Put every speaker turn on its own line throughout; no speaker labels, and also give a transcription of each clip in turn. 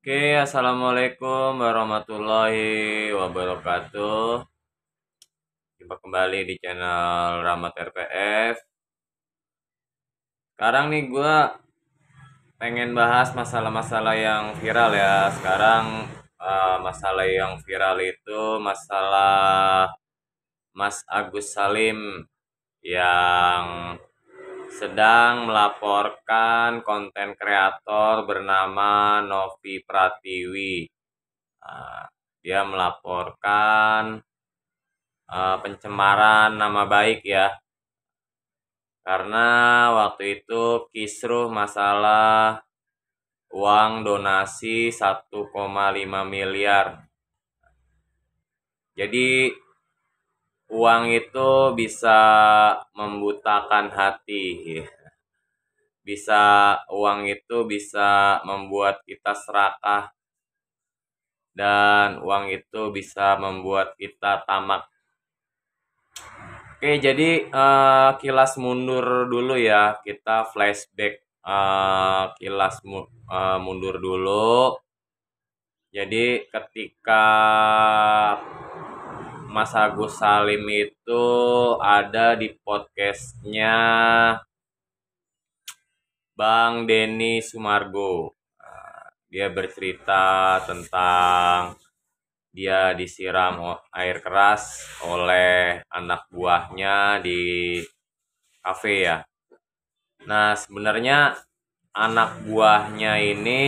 Oke, assalamualaikum warahmatullahi wabarakatuh. Jumpa kembali di channel Rahmat RPF. Sekarang nih gue pengen bahas masalah-masalah yang viral ya. Sekarang masalah yang viral itu masalah Mas Agus Salim yang sedang melaporkan konten kreator bernama Novi Pratiwi. Nah, dia melaporkan pencemaran nama baik ya, karena waktu itu kisruh masalah uang donasi 1,5 miliar. Jadi uang itu bisa membutakan hati, bisa uang itu bisa membuat kita serakah, dan uang itu bisa membuat kita tamak. Oke, jadi kilas mundur dulu ya, kita flashback, mundur dulu. Jadi ketika Mas Agus Salim itu ada di podcastnya Bang Denny Sumargo. Dia bercerita tentang dia disiram air keras oleh anak buahnya di kafe ya. Nah, sebenarnya anak buahnya ini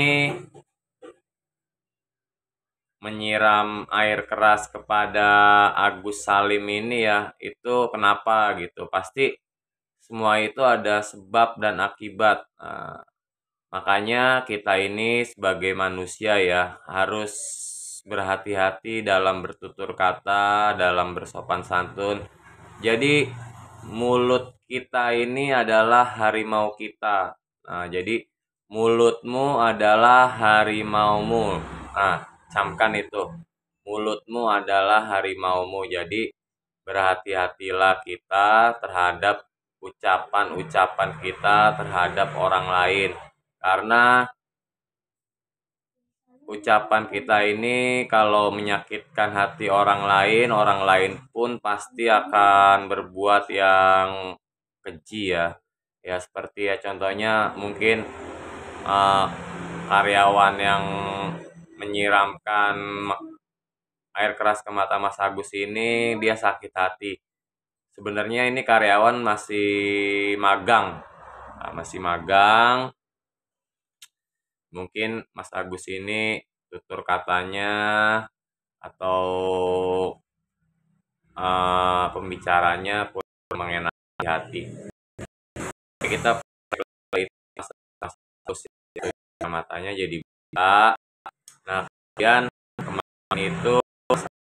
menyiram air keras kepada Agus Salim ini ya, itu kenapa gitu. Pasti semua itu ada sebab dan akibat. Nah, makanya kita ini sebagai manusia ya harus berhati-hati dalam bertutur kata, dalam bersopan santun. Jadi mulut kita ini adalah harimau kita. Nah, jadi mulutmu adalah harimaumu. Nah, camkan itu. Mulutmu adalah harimaumu. Jadi berhati-hatilah kita terhadap ucapan-ucapan kita terhadap orang lain. Karena ucapan kita ini kalau menyakitkan hati orang lain pun pasti akan berbuat yang keji ya. Ya seperti ya contohnya mungkin eh, karyawan yang menyiramkan air keras ke mata Mas Agus ini dia sakit hati. Sebenarnya ini karyawan masih magang. Nah, masih magang. Mungkin Mas Agus ini tutur katanya atau pembicaranya pun mengenai hati. Kita matanya jadi buta. Nah, kemudian kemarin itu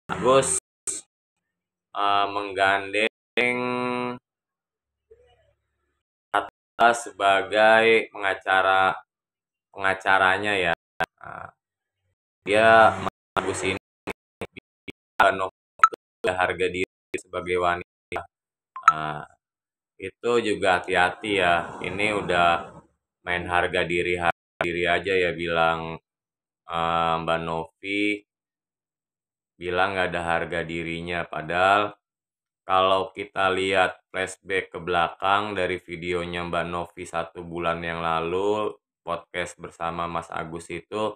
Agus menggandeng Hatta sebagai pengacaranya ya. Nah, dia Agus ini harga diri sebagai wanita. Nah, itu juga hati-hati ya. Ini udah main harga diri aja ya, bilang Mbak Novi bilang nggak ada harga dirinya. Padahal kalau kita lihat flashback ke belakang dari videonya Mbak Novi 1 bulan yang lalu, podcast bersama Mas Agus itu,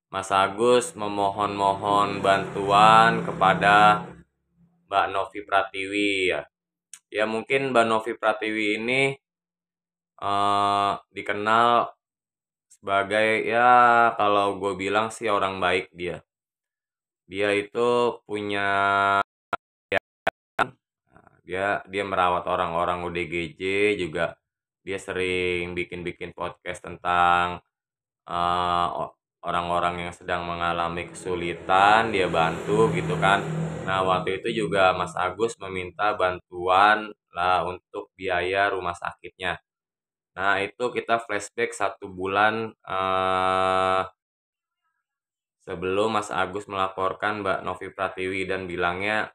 Mas Agus memohon-mohon bantuan kepada Mbak Novi Pratiwi ya. Ya mungkin Mbak Novi Pratiwi ini dikenal sebagai ya kalau gue bilang sih orang baik dia. Dia itu punya dia merawat orang-orang ODGJ juga. Dia sering bikin-bikin podcast tentang eh, orang-orang yang sedang mengalami kesulitan, dia bantu gitu kan. Nah, waktu itu juga Mas Agus meminta bantuan lah untuk biaya rumah sakitnya. Nah, itu kita flashback 1 bulan sebelum Mas Agus melaporkan Mbak Novi Pratiwi dan bilangnya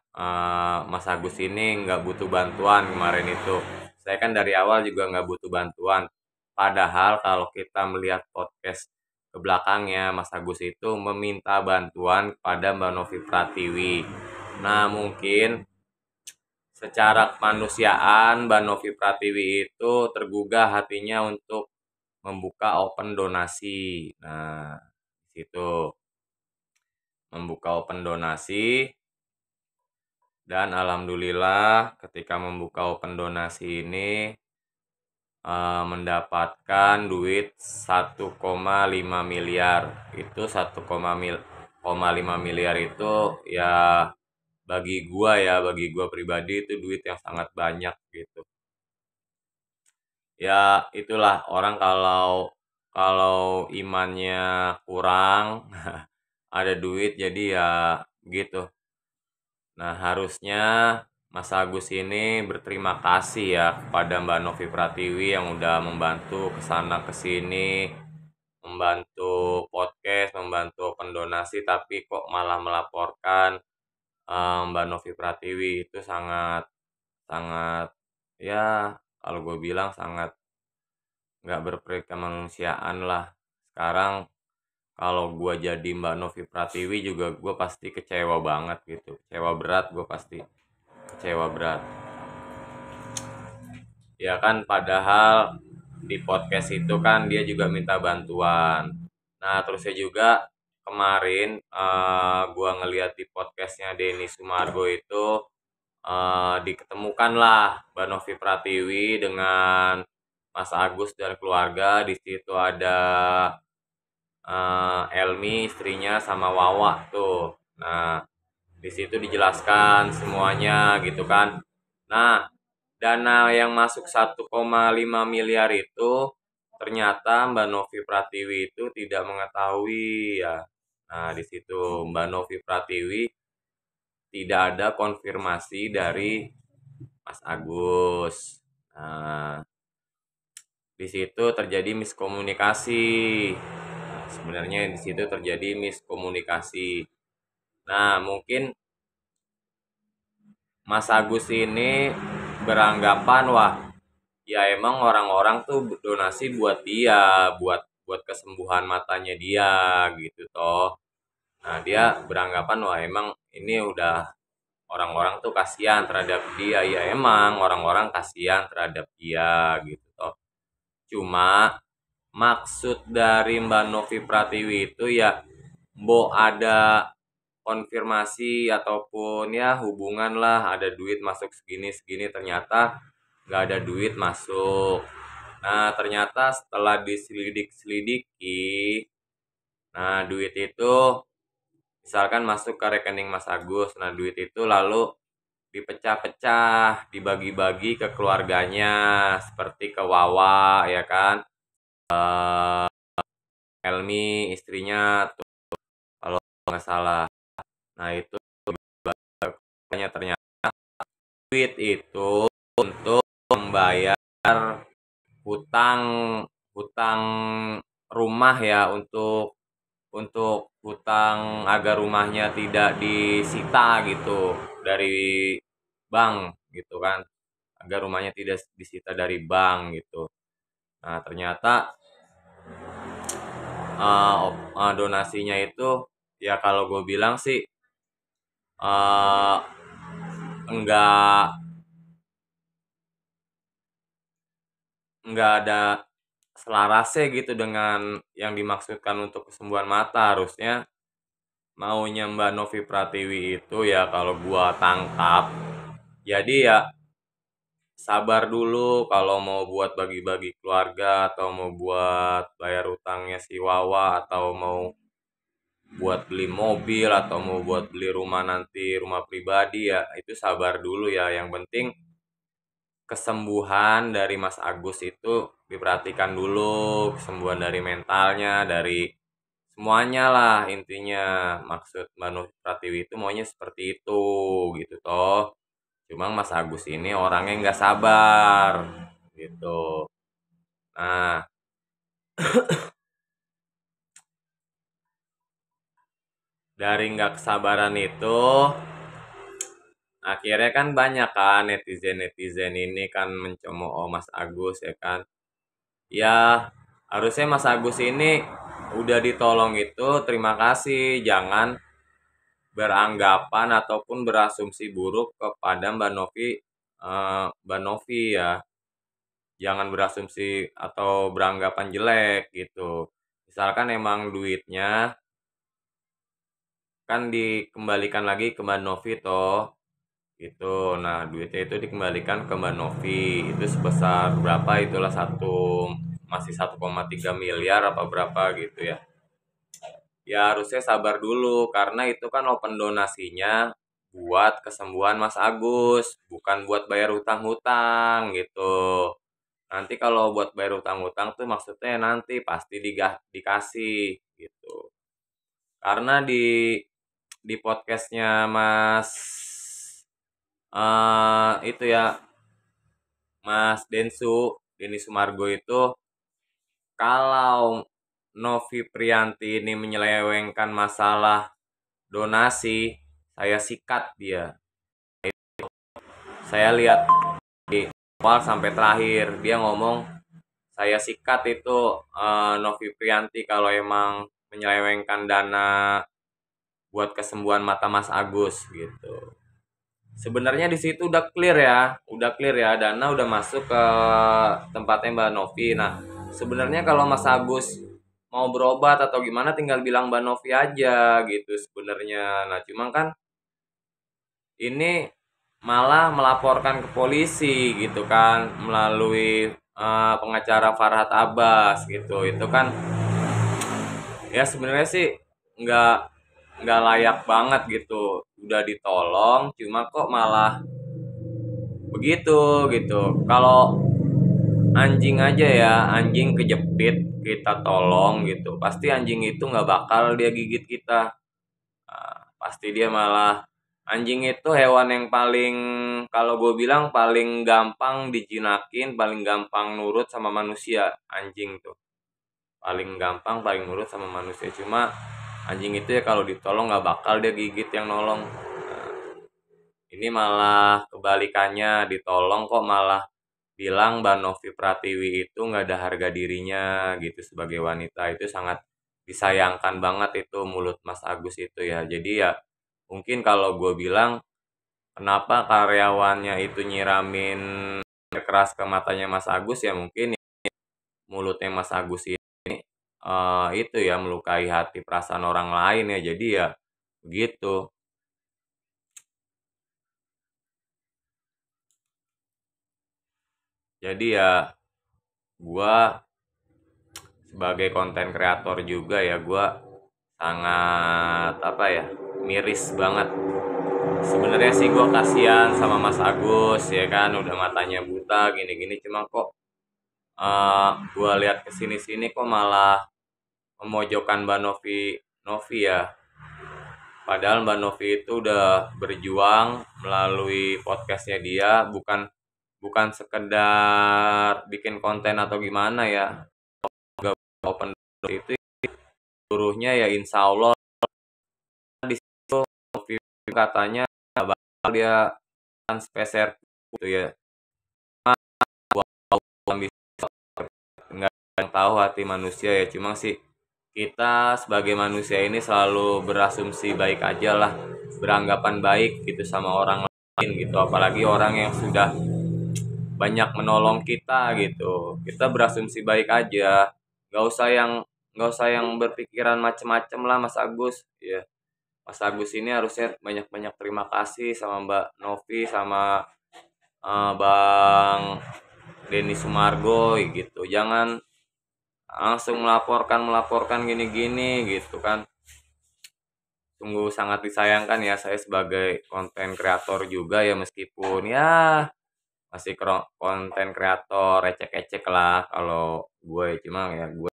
Mas Agus ini nggak butuh bantuan kemarin itu. Saya kan dari awal juga nggak butuh bantuan. Padahal kalau kita melihat podcast ke belakangnya Mas Agus itu meminta bantuan kepada Mbak Novi Pratiwi. Nah, mungkin secara kemanusiaan Mbak Novi Pratiwi itu tergugah hatinya untuk membuka open donasi. Nah, di situ membuka open donasi dan alhamdulillah ketika membuka open donasi ini mendapatkan duit 1,5 miliar. Itu 1,5 miliar itu ya bagi gua pribadi itu duit yang sangat banyak gitu. Ya itulah orang kalau kalau imannya kurang ada duit jadi ya gitu. Nah, harusnya Mas Agus ini berterima kasih ya kepada Mbak Novi Pratiwi yang udah membantu kesana kesini, membantu podcast, membantu pendonasi, tapi kok malah melaporkan Mbak Novi Pratiwi itu sangat sangat ya kalau gue bilang sangat nggak berkemanusiaan lah. Sekarang kalau gue jadi Mbak Novi Pratiwi juga gue pasti kecewa banget gitu, kecewa berat, gue pasti kecewa berat. Ya kan padahal di podcast itu kan dia juga minta bantuan. Nah, terusnya juga kemarin gua ngeliat di podcastnya Denny Sumargo itu diketemukan lah Mbak Novi Pratiwi dengan Mas Agus dan keluarga. Di situ ada Elmi istrinya sama Wawa tuh. Nah, di situ dijelaskan semuanya gitu kan. Nah, dana yang masuk 1,5 miliar itu ternyata Mbak Novi Pratiwi itu tidak mengetahui ya. Nah, di situ Mbak Novi Pratiwi tidak ada konfirmasi dari Mas Agus. Nah, di situ terjadi miskomunikasi. Nah, sebenarnya di situ terjadi miskomunikasi. Nah, mungkin Mas Agus ini beranggapan wah ya emang orang-orang tuh donasi buat dia, buat buat kesembuhan matanya dia gitu toh. Nah, dia beranggapan wah emang ini udah orang-orang tuh kasihan terhadap dia. Ya emang orang-orang kasihan terhadap dia gitu toh. Cuma maksud dari Mbak Novi Pratiwi itu ya Mbok ada konfirmasi ataupun ya hubungan lah ada duit masuk segini ternyata nggak ada duit masuk. Nah, ternyata setelah diselidik-selidiki, nah duit itu misalkan masuk ke rekening Mas Agus. Nah, duit itu lalu dipecah-pecah, dibagi-bagi ke keluarganya, seperti ke Wawa, ya kan? Elmi, istrinya, tuh, kalau nggak salah. Nah, itu ternyata duit itu untuk membayar hutang hutang rumah ya untuk hutang agar rumahnya tidak disita gitu dari bank gitu kan, agar rumahnya tidak disita dari bank gitu. Nah, ternyata donasinya itu ya kalau gue bilang sih uh, enggak ada selarasnya gitu dengan yang dimaksudkan untuk kesembuhan mata. Harusnya maunya Mbak Novi Pratiwi itu ya kalau gua tangkap jadi ya sabar dulu kalau mau buat bagi-bagi keluarga atau mau buat bayar utangnya si Wawa atau mau buat beli mobil atau mau buat beli rumah nanti rumah pribadi ya itu sabar dulu ya. Yang penting kesembuhan dari Mas Agus itu diperhatikan dulu, kesembuhan dari mentalnya, dari semuanya lah intinya. Maksud Mbak Nur Pratiwi itu maunya seperti itu gitu toh. Cuma Mas Agus ini orangnya nggak sabar gitu. Nah, dari nggak kesabaran itu akhirnya kan banyak kan netizen-netizen ini kan mencemooh Mas Agus ya kan. Ya harusnya Mas Agus ini udah ditolong itu terima kasih, jangan beranggapan ataupun berasumsi buruk kepada Mbak Novi ya. Jangan berasumsi atau beranggapan jelek gitu. Misalkan emang duitnya kan dikembalikan lagi ke Mbak Novi toh gitu. Nah, duitnya itu dikembalikan ke Mbak Novi. Itu sebesar berapa itulah masih 1,3 miliar apa berapa gitu ya. Ya harusnya sabar dulu karena itu kan open donasinya buat kesembuhan Mas Agus, bukan buat bayar hutang-hutang gitu. Nanti kalau buat bayar hutang-hutang tuh maksudnya nanti pasti dikasih gitu. Karena di podcastnya Mas itu ya Mas Denny Sumargo itu kalau Novi Prianti ini menyelewengkan masalah donasi, saya sikat dia. Saya lihat di awal sampai terakhir dia ngomong saya sikat itu Novi Prianti kalau emang menyelewengkan dana buat kesembuhan mata Mas Agus gitu. Sebenarnya di situ udah clear ya, dana udah masuk ke tempatnya Mbak Novi. Nah, sebenarnya kalau Mas Agus mau berobat atau gimana tinggal bilang Mbak Novi aja gitu sebenarnya. Nah, cuma kan ini malah melaporkan ke polisi gitu kan melalui pengacara Farhad Abbas gitu. Itu kan ya sebenarnya sih nggak nggak layak banget gitu. Udah ditolong, cuma kok malah begitu gitu. Kalau anjing aja ya, anjing kejepit kita tolong gitu, pasti anjing itu nggak bakal dia gigit kita. Pasti dia malah anjing itu hewan yang paling kalau gue bilang paling gampang dijinakin, paling gampang nurut sama manusia. Anjing tuh paling gampang paling nurut sama manusia, cuma anjing itu ya kalau ditolong nggak bakal dia gigit yang nolong. Ini malah kebalikannya, ditolong kok malah bilang Mbak Novi Pratiwi itu nggak ada harga dirinya gitu sebagai wanita. Itu sangat disayangkan banget itu mulut Mas Agus itu ya. Jadi ya mungkin kalau gue bilang kenapa karyawannya itu nyiramin air keras ke matanya Mas Agus ya mungkin mulutnya Mas Agus ini itu ya melukai hati perasaan orang lain ya. Jadi ya begitu. Jadi ya gua sebagai konten kreator juga ya gua sangat apa ya miris banget. Sebenarnya sih gua kasihan sama Mas Agus ya kan udah matanya buta gini-gini, cuma kok gua lihat kesini-sini kok malah memojokkan Mbak Novi ya. Padahal Mbak Novi itu udah berjuang melalui podcastnya dia, bukan bukan sekedar bikin konten atau gimana ya. Gak open itu seluruhnya ya insya Allah di situ Novi katanya nggak bakal dia kan spesial gitu ya. Gua bisa nggak yang tahu hati manusia ya, cuma sih kita sebagai manusia ini selalu berasumsi baik aja lah, beranggapan baik gitu sama orang lain gitu, apalagi orang yang sudah banyak menolong kita gitu. Kita berasumsi baik aja, nggak usah yang berpikiran macem-macem lah Mas Agus ya. Mas Agus ini harusnya banyak-banyak terima kasih sama Mbak Novi sama Bang Denny Sumargo gitu. Jangan langsung melaporkan gini-gini gitu kan. Sungguh sangat disayangkan ya, saya sebagai konten kreator juga ya meskipun ya masih konten kreator ecek-ecek lah kalau gue, cuma ya gue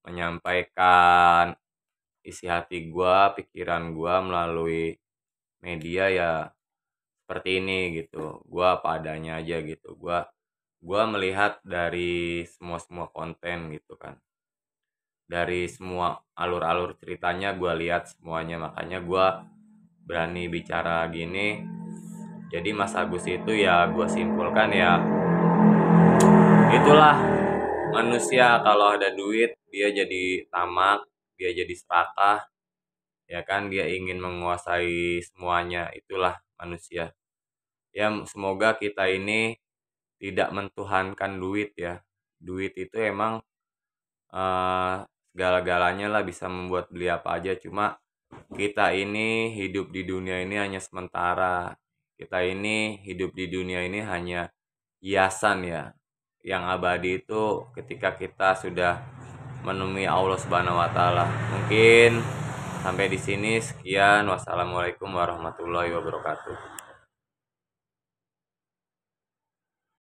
menyampaikan isi hati gue, pikiran gue melalui media ya seperti ini gitu. Gue apa adanya aja gitu. Gue melihat dari semua konten gitu kan. Dari semua alur-alur ceritanya gue lihat semuanya, makanya gue berani bicara gini. Jadi Mas Agus itu ya gue simpulkan ya itulah manusia kalau ada duit dia jadi tamak, dia jadi serakah, ya kan, dia ingin menguasai semuanya, itulah manusia. Ya semoga kita ini tidak mentuhankan duit ya. Duit itu emang segala-galanya lah, bisa membuat beli apa aja, cuma kita ini hidup di dunia ini hanya sementara. Kita ini hidup di dunia ini hanya hiasan ya. Yang abadi itu ketika kita sudah menemui Allah Subhanahu wa taala. Mungkin sampai di sini sekian. Wassalamualaikum warahmatullahi wabarakatuh.